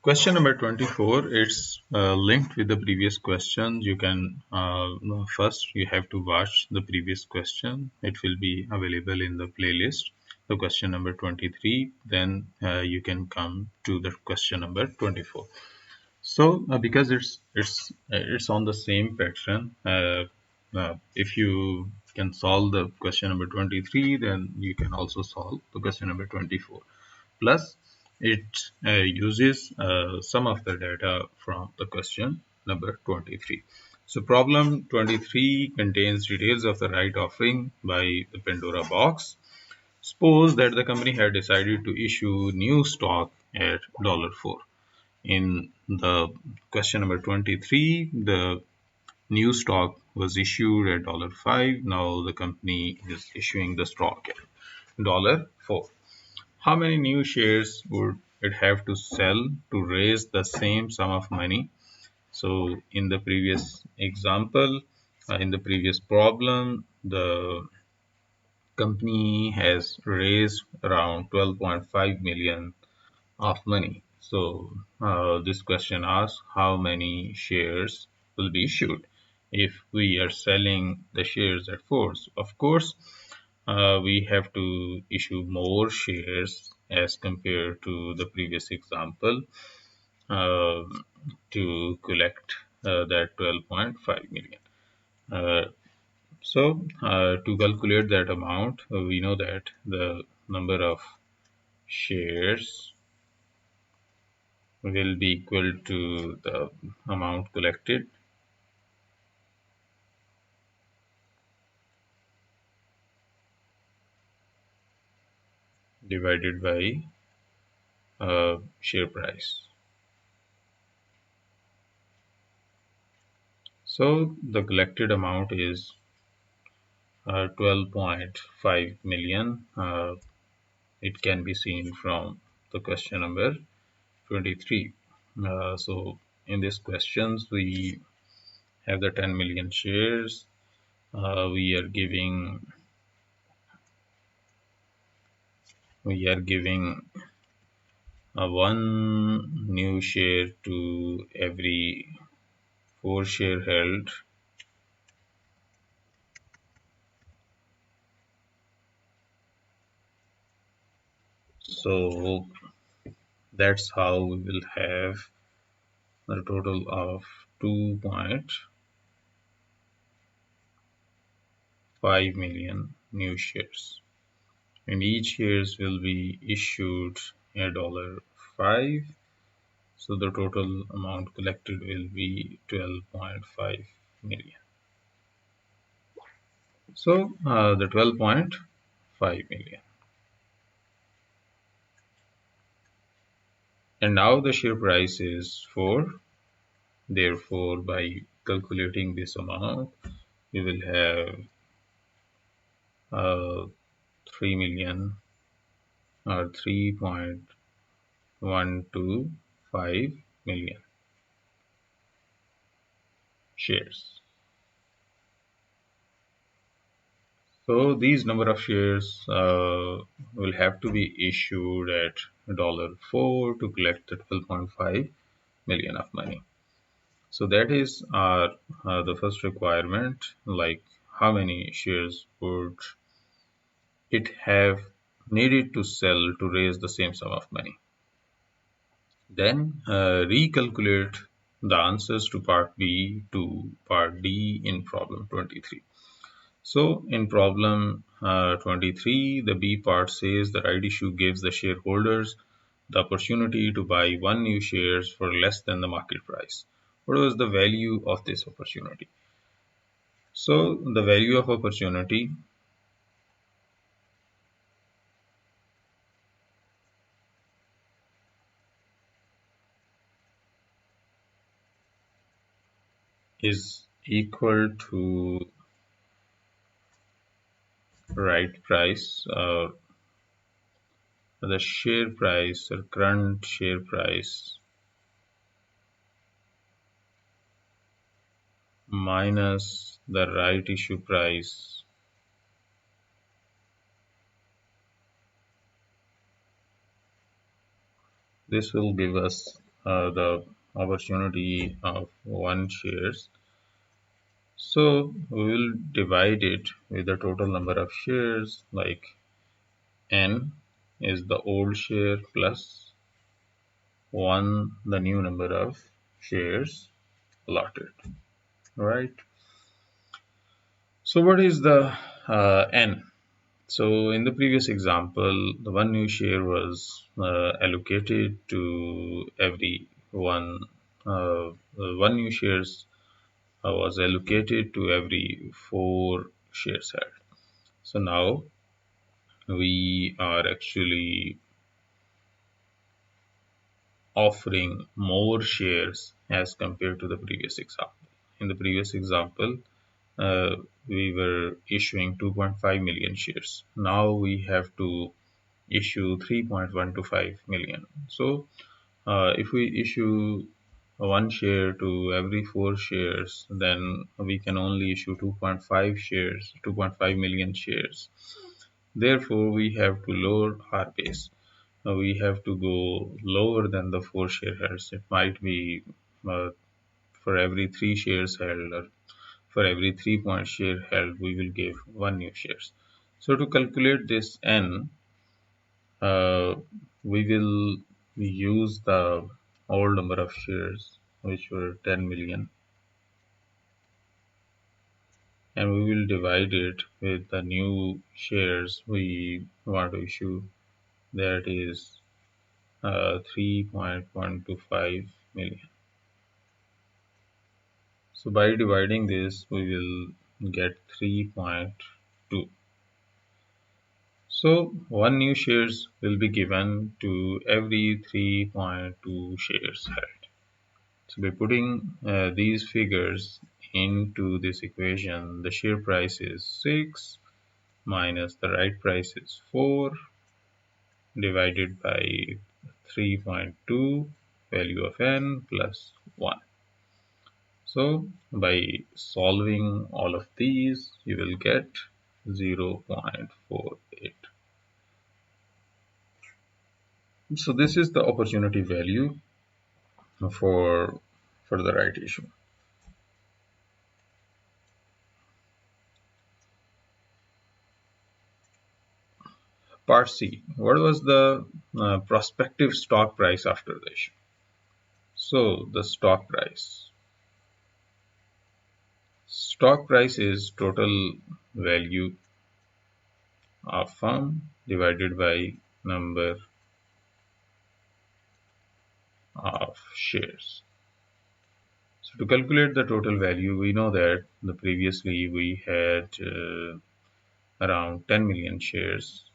Question number 24, it's linked with the previous question. You can first you have to watch the previous question. It will be available in the playlist. The question number 23, then you can come to the question number 24. So because it's on the same pattern, if you can solve the question number 23, then you can also solve the question number 24. Plus, it uses some of the data from the question number 23. So problem 23 contains details of the right offering by the Pandora Box. Suppose that the company had decided to issue new stock at $4. In the question number 23, the new stock was issued at $5. Now the company is issuing the stock at $4. How many new shares would it have to sell to raise the same sum of money? So in the previous example, in the previous problem, the company has raised around 12.5 million of money. So this question asks how many shares will be issued if we are selling the shares at 4. Of course, we have to issue more shares as compared to the previous example uh, to collect that 12.5 million. To calculate that amount, we know that the number of shares will be equal to the amount collected divided by share price. So the collected amount is 12.5 million. It can be seen from the question number 23. So in this questions we have the 10 million shares. We are giving one new share to every 4 share held. So that's how we will have a total of 2.5 million new shares, and each shares will be issued at $5. So the total amount collected will be 12.5 million. So the 12.5 million. And now the share price is 4. Therefore, by calculating this amount, we will have 3 million or 3.125 million shares. So these number of shares will have to be issued at $4 to collect the 12.5 million of money. So that is the first requirement, like how many shares would it have needed to sell to raise the same sum of money. Then recalculate the answers to part B to part D in problem 23. So in problem 23, the B part says the right issue gives the shareholders the opportunity to buy one new shares for less than the market price. What was the value of this opportunity? So the value of opportunity is equal to right price or the share price or current share price minus the right issue price this will give us the opportunity of 1 shares. So we will divide it with the total number of shares, like n is the old share plus 1 the new number of shares allotted, right? So what is the n? So in the previous example, the one new share was allocated to every one. One new shares was allocated to every 4 shares held. So now we are actually offering more shares as compared to the previous example. In the previous example, uh, we were issuing 2.5 million shares. Now we have to issue 3.125 million. So if we issue 1 share to every 4 shares, then we can only issue 2.5 shares, 2.5 million shares. Therefore, we have to lower our base. We have to go lower than the 4 shareholders. It might be uh, for every 3 shares held, or for every 3 share held, we will give 1 new shares. So to calculate this n, uh, we will use the old number of shares, which were 10 million, and we will divide it with the new shares we want to issue, that is 3.125 million. So by dividing this, we will get 3.2. So 1 new shares will be given to every 3.2 shares held. So by putting these figures into this equation, the share price is 6 minus the right price is 4 divided by 3.2 value of n plus 1. So by solving all of these, you will get 0.48. So this is the opportunity value for the right issue. Part C. What was the prospective stock price after the issue? So the stock price. Stock price is total value of firm divided by number of shares. So to calculate the total value, we know that previously we had around 10 million shares.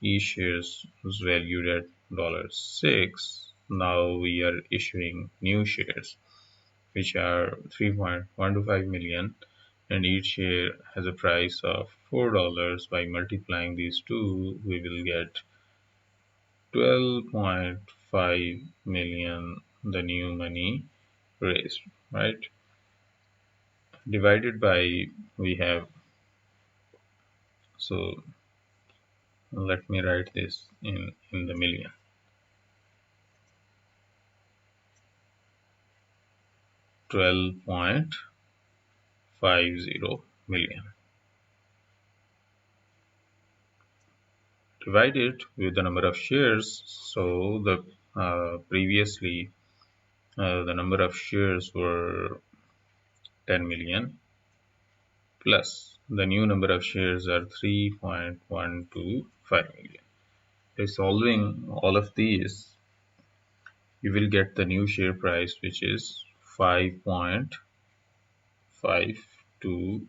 Each shares was valued at $6. Now we are issuing new shares, which are 3.125 million, and each share has a price of $4. By multiplying these two, we will get 12.5 million, the new money raised, right? Divided by, we have, so let me write this in the million. 12.50 million. Divide it with the number of shares. So the previously the number of shares were 10 million, plus the new number of shares are 3.125 million. By solving all of these, you will get the new share price, which is $5.52.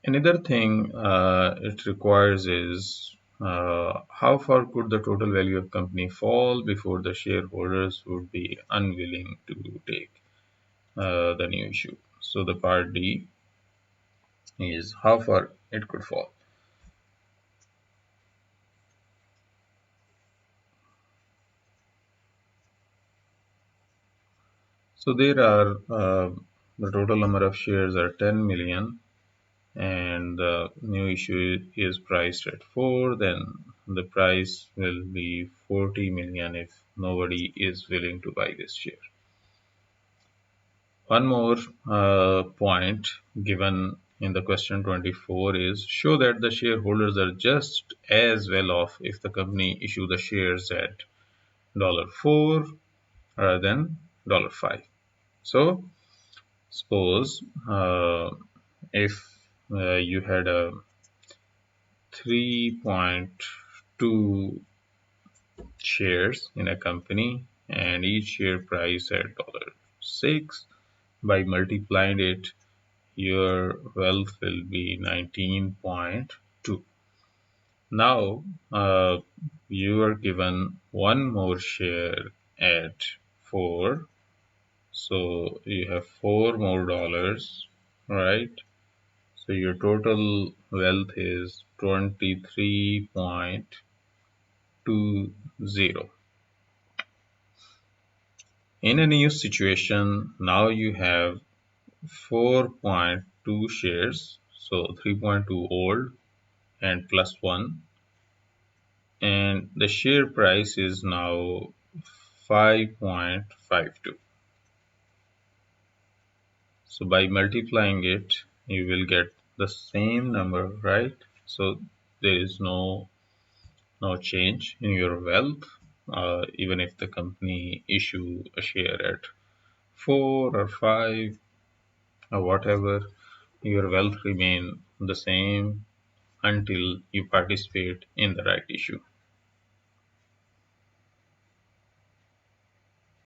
Another thing it requires is how far could the total value of company fall before the shareholders would be unwilling to take the new issue. So the part D is how far it could fall. So there are the total number of shares are 10 million, and the new issue is priced at 4, then the price will be 40 million if nobody is willing to buy this share. One more point given in the question 24 is show that the shareholders are just as well off if the company issue the shares at $4 rather than $5. So suppose if you had a 3.2 shares in a company and each share price at $6, by multiplying it your wealth will be 19.2. Now you are given one more share at 4, so you have 4 more dollars, right? So your total wealth is 23.20. In a new situation, now you have 4.2 shares, so 3.2 old and plus 1, and the share price is now 5.52. So by multiplying it, you will get the same number, right? So there is no change in your wealth, even if the company issue a share at 4 or 5 or whatever, your wealth remain the same until you participate in the right issue.